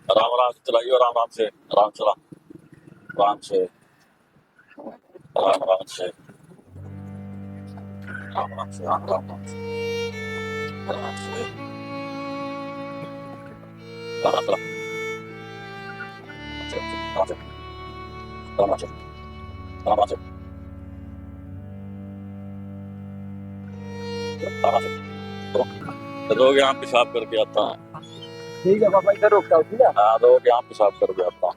आराम आराम से चलाइए, आराम आराम से, आराम चला, आराम से, आराम आराम से, आराम आराम से, आराम आराम से, आराम से, आराम चला, आराम से, आराम से, आराम से, आराम से, तो लोग यहाँ पेशाब करके आता है। ठीक है पापा, इधर रुकता हूँ। ठीक है हाँ, लोग यहाँ पेशाब करके आता है।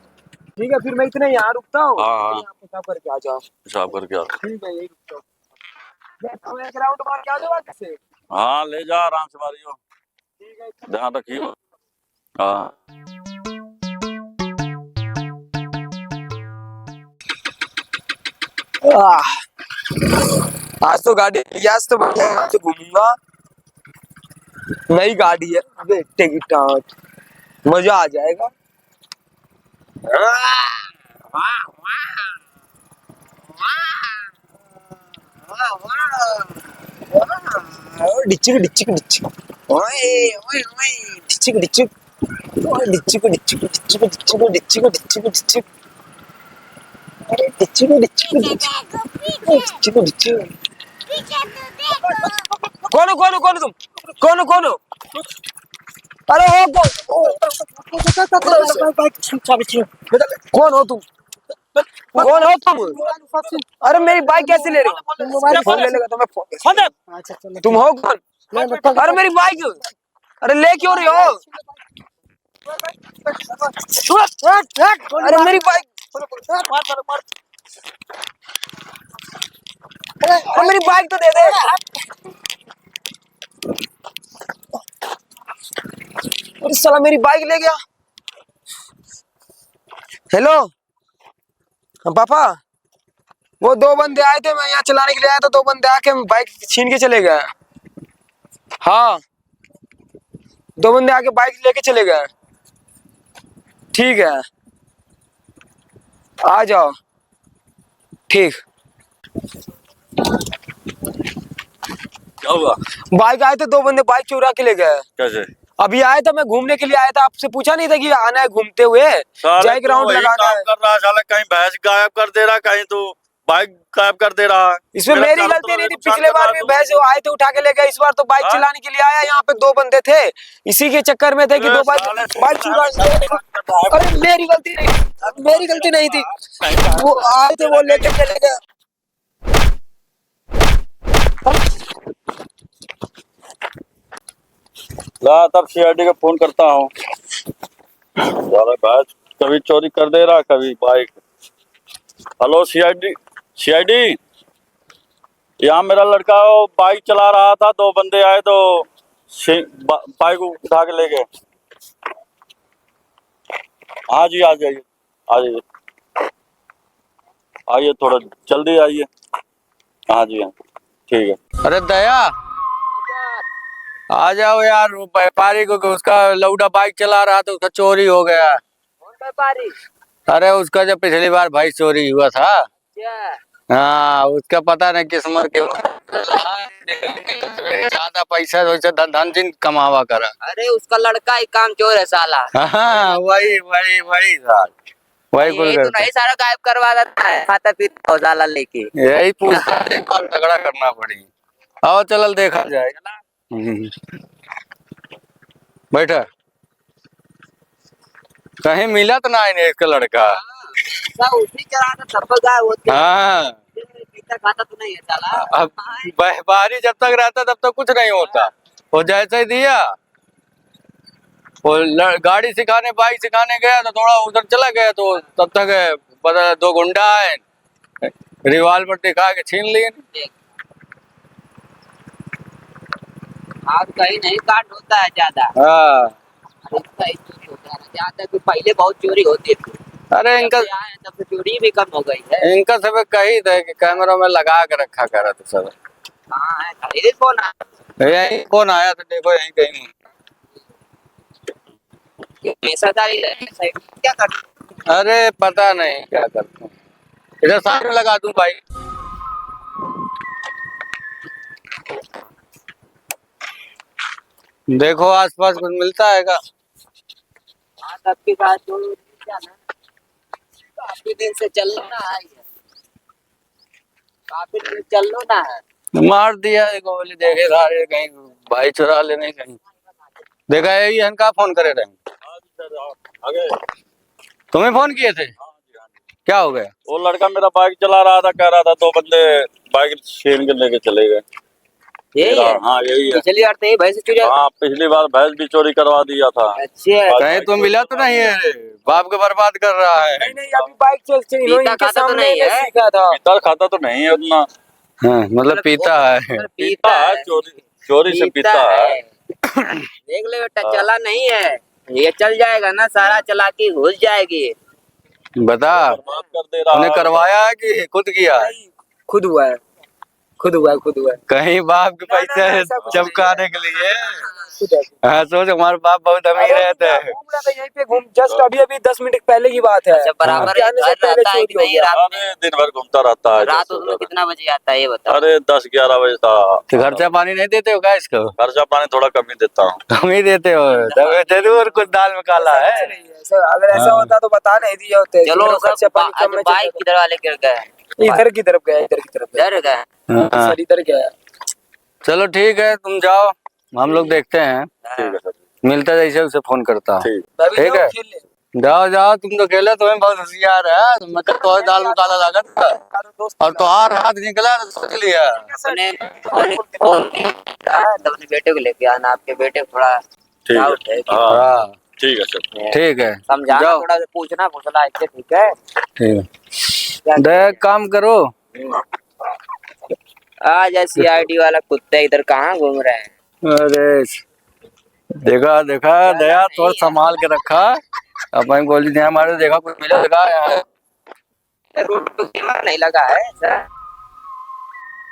ठीक है, फिर मैं इतने यहाँ रुकता हूँ। हाँ हाँ, यहाँ पेशाब करके आ जाओ। पेशाब करके आता ठीक है, यही रुकता हूँ। मैं एक राउंड मार के आ जाऊँ से। है। हाँ, ले जा, आराम से मारियो, ठीक है। ध्यान रखियो। हाँ, आज तो गाड़ी आज तो बढ़िया, आज तो घूमूंगा। नई गाड़ी है, बेटे की टाट, मजा आ जाएगा। डिचिक डिचिक डिचिक, ओए ओए ओए, डिचिक डिचिक, ओए डिचिक डिचिक डिचिक डिचिक डिचिक डिचिक डिचिक, अरे डिचिक डिचिक डिचिक डिचिक। कौन हो कौन हो कौन हो तुम? कौन हो कौन हो? अरे कौन हो तुम? कौन हो तुम? अरे मेरी बाइक कैसे ले रहे हो? फोन ले लेगा तो मैं फोन। तुम हो कौन? अरे मेरी बाइक, अरे ले क्यों रही हो? अरे मेरी बाइक, अरे मेरी बाइक तो दे दे। अरे साला मेरी बाइक ले गया। हेलो पापा, वो दो बंदे आए थे, मैं यहाँ चलाने के लिए आया था, दो बंदे आके बाइक छीन के चले गए। हाँ, दो बंदे आके बाइक लेके चले गए। ठीक है, आ जाओ। ठीक। क्या हुआ? बाइक आए थे, दो बंदे बाइक चुरा के ले गए। कैसे? अभी आया था, मैं घूमने के लिए आया था, आपसे पूछा नहीं था कि आना है घूमते हुए, जाए ग्राउंड लगाना है। कर रहा साला, कहीं भैंस गायब कर दे रहा, कहीं तू बाइक गायब कर दे रहा है। इसमें मेरी गलती नहीं थी, पिछले बार भी भैंस आए थे उठा के ले गए, इस बार तो बाइक चलाने के लिए आया, यहाँ पे दो बंदे थे, इसी के चक्कर में थे कि दो बाइक चुरा। अरे मेरी गलती नहीं, मेरी गलती नहीं थी, वो आए थे वो लेके चले गए। ला, तब सीआईडी को फोन करता हूँ। भैंस कभी चोरी कर दे रहा, कभी बाइक। हेलो सीआईडी, सीआईडी, यहाँ मेरा लड़का बाइक चला रहा था, दो बंदे आए तो बाइक उठा के ले गए। हाँ जी, आ जाइए, आ जाइए, आइए, थोड़ा जल्दी आइए। हाँ जी, हाँ, ठीक है। अरे दया, आ जाओ यार, वो व्यापारी को उसका लौड़ा बाइक चला रहा था, उसका चोरी हो गया। कौन व्यापारी? अरे उसका जो पिछली बार भाई चोरी हुआ था। हाँ, उसका पता नहीं किस्मत के ज्यादा पैसा वैसे धन जिन कमावा करा। अरे उसका लड़का ही काम चोर है साला। हाँ, वही वही वही साल, वही कुल ये तो नहीं सारा गायब करवा देता है, खाता पीता साला लेके। यही पूछता तगड़ा करना पड़ी। आओ चल देखा जाए। बैठा, कहीं मिला तो ना है इसका लड़का। उसी चला था तब गायब होते। हाँ, पीता खाता तो नहीं है साला। अब व्यापारी जब तक रहता तब तक कुछ नहीं होता, वो जैसे ही दिया, वो गाड़ी सिखाने बाइक सिखाने गया तो थोड़ा उधर चला गया, तो तब तक पता दो गुंडा आए, रिवॉल्वर दिखा के छीन लिए। आज कहीं नहीं कांड होता है ज्यादा। हाँ, चोरी होता है ज्यादा, तो पहले बहुत चोरी होती थी। अरे इनका तब से चोरी भी कम हो गई है। इनका सब कही था कि कैमरा में लगा के रखा करा था सब। हाँ है, खरीदे कौन है? यही कौन आया था, देखो यही कहीं। पेशादारी क्या करते? अरे पता नहीं क्या करते हैं। इधर सामने लगा दूं भाई। देखो आसपास कुछ मिलता है क्या? हाँ, सबके साथ तो जाना। काफी दिन से चल रहा है ये। काफी दिन से चल लो ना है। मार दिया एक गोली, देखे सारे कहीं भाई चुरा लेने कहीं देखा यही इनका फोन करे रहे। आगे तुम्हें फोन किए थे, क्या हो गया? वो लड़का मेरा बाइक चला रहा था, कह रहा था दो बंदे बाइक छीन के लेके चले गए। यही है। हाँ यही है। पिछली बार तो ये भैंस चुरा। हाँ पिछली बार भैंस भी चोरी करवा दिया था। अच्छा। कहीं तो मिला तो नहीं है, बाप को बर्बाद कर रहा है। नहीं नहीं, अभी बाइक चल इन्होंने पीता इनके खाता तो सामने नहीं है? सीखा था। पीता खाता तो नहीं है उतना। हाँ, मतलब पीता है। पीता है, चोरी से पीता है। देख ले बेटा, चला नहीं है ये, चल जाएगा ना, सारा चालाकी घुस जाएगी। बता, बर्बाद कर दे रहा उन्हें है। करवाया है कि खुद किया है? खुद हुआ है, खुद हुआ है, खुद हुआ है। कहीं बाप के ना, पैसे ऐसा कुछ नहीं चमकाने के लिए? खुद है। हाँ, सोच हमारे बाप बहुत अमीर अरे रहते मैं हैं। घूम रहा था यहीं पे, घूम जस्ट अभी अभी 10 मिनट पहले की बात है। अच्छा, बराबर आपके आने से घर पहले रहता है चोरी कि हो नहीं? गया। रात अरे दिन भर घूमता रहता है। रात उसमें कितना बजे आता है ये बता। अरे 10-11 बजे था। तो खर्चा पानी नहीं देते हो क्या इसको? खर्चा पानी थोड़ा कम ही देता हूँ। कम ही देते हो, तब जरूर कुछ दाल में काला है। ऐसा नहीं है, अगर ऐसा हाँ। होता तो बता नहीं दिया होते। चलो मेरा खर्चा पानी कम में बाइक चलता किधर वाले गिर गए? था। इधर की तरफ गया, इधर की तरफ गया। डर गए। हाँ। सर इधर गया। चलो ठीक है, तुम जाओ, हम लोग देखते हैं। ठीक है सर। मिलता है जैसे उसे फोन करता हूँ। ठीक। मैं भी ठीक जाऊँ है। खेल ले। जाओ जाओ, तुम तो खेले, तुम्हें बहुत होशियार है। मैं तो दाल में काला लागत था और तुम्हार हाथ निकला तो सोच लिया। अपने अपने बेटे को लेके आना, आपके बेटे को थोड़ा ठीक डाउट है है। कि हाँ हाँ ठीक है सर। ठीक है, समझाना, जाओ। थोड़ा पूछना पूछना इससे, ठीक है? ठीक है, देख काम करो। आ जाए सीआईडी वाला कुत्ते इधर कहाँ घूम रहे हैं? अरे देखा देखा दया, थोड़ा संभाल के रखा। अपन गोली नहीं हमारे, देखा कुछ मिला देखा यहाँ रोड पे कैमरा नहीं लगा है सर?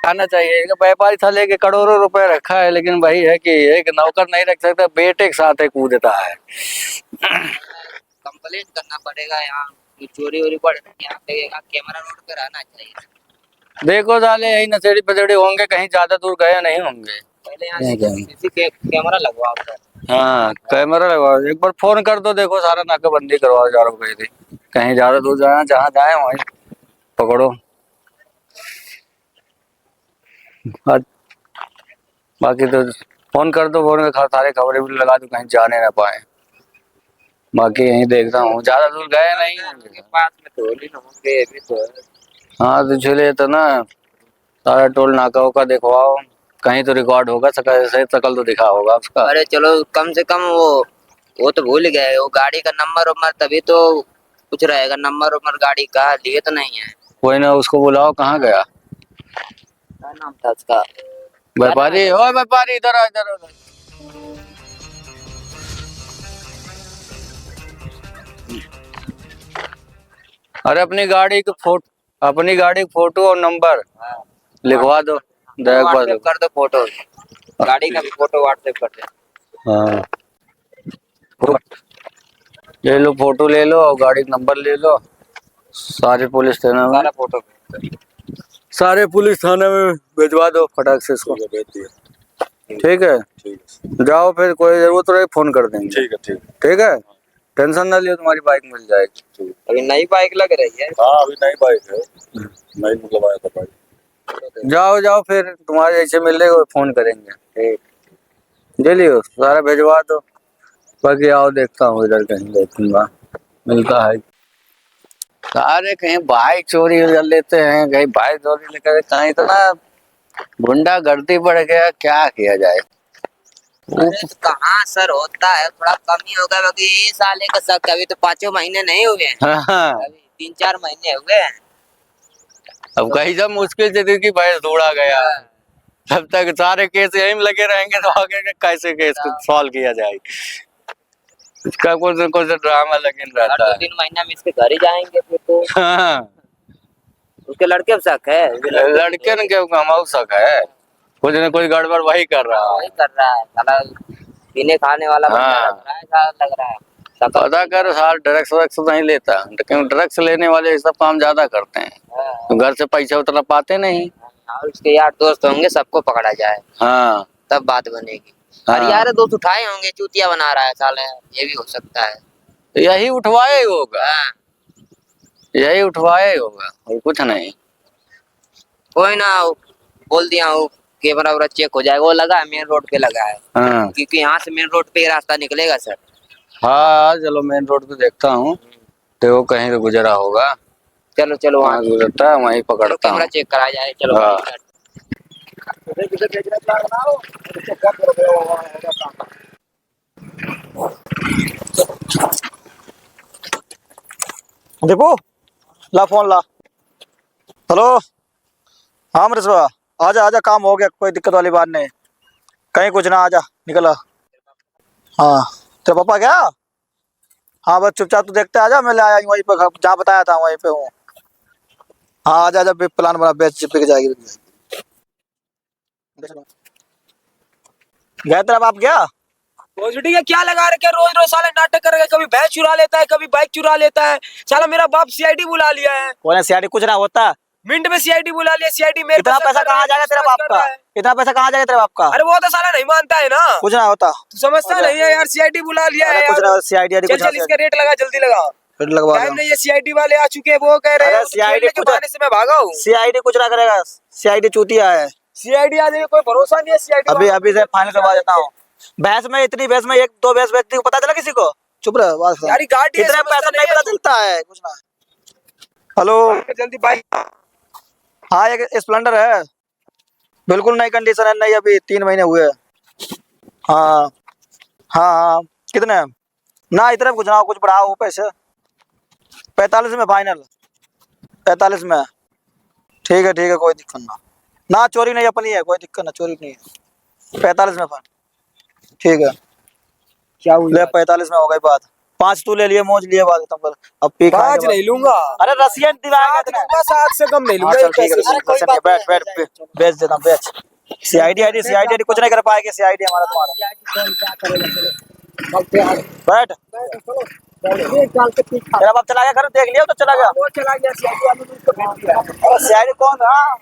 आना चाहिए। एक व्यापारी था, लेके करोड़ों रुपए रखा है, लेकिन वही है कि एक नौकर नहीं रख सकता, बेटे के साथ एक कूदता है। कंप्लेन करना पड़ेगा यहाँ कि चोरी वोरी बढ़ रही है। यहाँ पे कैमरा रोड पे रहना चाहिए। देखो साले यही नशेड़ी पचेड़ी होंगे, कहीं ज्यादा दूर गए नहीं होंगे। पहले यहाँ नहीं गए। किसी कैमरा लगवाओ सर। हाँ कैमरा लगवाओ, एक बार फोन कर दो, देखो सारा नाकाबंदी करवाओ चारों गए थे। कहीं ज्यादा दूर जाना, जहाँ जाए वहीं पकड़ो। बाकी तो फोन कर दो, फोन में सारे खबरें भी लगा दो, कहीं जाने ना पाए। बाकी यहीं देखता हूँ, ज्यादा दूर गए नहीं के होंगे। पास में तो नहीं होंगे अभी तो। हाँ तो चलिए तो ना, सारा टोल नाका वाका दिखवाओ, कहीं तो रिकॉर्ड होगा, सकल सही शकल तो दिखा होगा उसका। अरे चलो, कम से कम वो तो भूल गए, वो गाड़ी का नंबर उम्र तभी तो कुछ रहेगा। नंबर उम्र गाड़ी का लिए तो नहीं है। कोई ना, उसको बुलाओ, कहाँ गया क्या नाम था उसका? व्यापारी? ओ व्यापारी, इधर आ, इधर आ। अरे अपनी गाड़ी की फोटो और नंबर लिखवा दो, देख व्हाट्सएप कर दो फोटो, गाड़ी का भी फोटो व्हाट्सएप कर दो। हाँ ले लो, फोटो ले लो और गाड़ी का नंबर ले लो। सारे पुलिस थाना में, सारा फोटो सारे पुलिस थाने में भिजवा दो फटाक से इसको। ठीक है, जाओ, फिर कोई जरूरत रहे फोन कर देंगे। ठीक है। ठीक ठीक है, टेंशन ना लियो, तुम्हारी बाइक मिल जाएगी। अभी नई बाइक लग रही है। हाँ अभी नई बाइक है, नई मतलब आया था बाइक। जाओ जाओ, फिर तुम्हारे जैसे मिलेगा फोन करेंगे। ले लियो, सारा भिजवा दो। बाकी आओ, देखता हूँ इधर कहीं देखूंगा मिलता है। सारे कहीं बाइक चोरी कर लेते हैं, कहीं बाइक चोरी लेकर, कहीं तो ना गुंडा गर्दी बढ़ गया, क्या किया जाए। अरे कहाँ सर होता है, थोड़ा कम ही होगा। बाकी ये साले का शक अभी तो 5 महीने नहीं हुए हैं। हाँ, अभी 3-4 महीने हुए हैं। अब कहीं जब मुश्किल से दिल की भैंस ढूंढा गया, तब तक सारे केस यहीं में लगे रहेंगे, तो आगे कैसे केस को सॉल्व किया जाए। इसका कुछ न कुछ ड्रामा लगे रहता हर है। 2-3 महीना में इसके घर ही जाएंगे फिर तो। हाँ, उसके लड़के पे शक है। लड़के ने क्यों कमाऊ शक है, कुछ न कुछ गड़बड़ वही कर रहा वही है। कर रहा है साला, पीने खाने वाला बंदा हाँ। लग रहा है, साला लग रहा है। शकल पता कर, साल ड्रग्स व्रग्स नहीं लेता, लेकिन ड्रग्स लेने वाले ये सब काम ज्यादा करते हैं, हाँ। तो घर से पैसा उतना पाते नहीं। और उसके यार दोस्त होंगे, सबको पकड़ा जाए हाँ तब बात बनेगी। हाँ। और यार दोस्त उठाए होंगे, चूतिया बना रहा है साले, ये भी हो सकता है। यही उठवाया ही होगा, हाँ, यही उठवाया ही होगा और कुछ नहीं। कोई ना, बोल दिया हूँ कैमरा वगैरह चेक हो जाएगा। वो लगा है, मेन रोड पे लगा है, हाँ क्योंकि यहाँ से मेन रोड पे ही रास्ता निकलेगा सर। हाँ, चलो मेन रोड पे देखता हूँ, देखो कहीं तो गुजरा होगा, चलो चलो वहाँ वहाँ गुजरता है वहीं चलो पकड़ता कैमरा हूँ। चेक करा जाए। चलो हाँ। दीपू, ला फोन ला। हेलो, हाँ मनीष बाबा, आजा आजा, काम हो गया, कोई दिक्कत वाली बात नहीं, कहीं कुछ ना, आजा निकला। हाँ, तेरा पापा क्या? हाँ बस चुपचाप तू देखते आजा, मैं ले आया हूँ वहीं पे, जहाँ बताया था वहीं पे हूँ। हाँ आजा, आजा, प्लान बना, बेच बिक जाएगी, बिक जाएगी। गया तेरा बाप गया? पॉजिटिव का क्या लगा रखे, रोज रोज साले नाटक कर रहे, कभी भैंस चुरा लेता है, कभी बाइक चुरा लेता है। साला मेरा बाप सीआईडी बुला लिया है, कोई सीआईडी कुछ ना होता। मिनट में सीआईडी बुला लिया। सीआईडी मेरे इतना पे पैसा कर रहा कहाँ है, जाएगा तेरे पूछताछ बाप कर का? रहा है। इतना पैसा कहाँ जाएगा तेरे बाप का? अरे वो तो साला नहीं मानता है ना, कुछ ना होता। तू समझता नहीं है यार, सीआईडी बुला लिया है अरे कुछ यार। ना, सीआईडी चल चल, इसका रेट लगा, जल्दी लगा, लगवा टाइम दो। नहीं है। सीआईडी वाले आ चुके हैं, वो कह रहे हैं, अरे तो CID खेलने के कुछ- बहाने से मैं भागा हूँ। सीआईडी कुछ ना करेगा, सीआईडी चूतिया है। सीआईडी आ जाएगी, कोई भरोसा नहीं है सीआईडी। अभी अभी से फाइनल करवा देता हूँ। भैंस में इतनी भैंस में एक दो भैंस बेचने को पता चला किसी को? चुप रह, बात सुन। यार ये गाड़ी है, इतना समझता पैसा नहीं नहीं है पता तू। चलता है कुछ ना। हेलो, जल्दी बाइक। हाँ एक स्प्लेंडर है, बिल्कुल नई कंडीशन है, नई, अभी 3 महीने हुए हैं। हाँ हाँ हाँ, कितने? ना इतना कुछ ना, कुछ बढ़ाओ पैसे। 45 में फाइनल, 45 में। ठीक है, कोई दिक्कत ना। ना चोरी नहीं अपनी है, कोई दिक्कत ना, चोरी नहीं है। 45 में फाइनल, ठीक है। क्या हुई? ले 45 में हो गई बात। 5 तू ले लिए, मौज लिए बात खत्म कर। अब पी खाएंगे 5 नहीं लूंगा, अरे रसियन दिलाएगा इतना। 7 से कम नहीं हाँ लूंगा। चल ठीक है, बैठ बैठ, बेच देता हूँ, बेच। सीआईडी कुछ नहीं कर पाएगी, सीआईडी हमारा तुम्हारा। बैठ। तेरा बाप चला गया घर, देख लिया तो चला गया। वो चला गया सीआईडी वाले ने, उसको भेज दिया। सीआईडी कौन? हाँ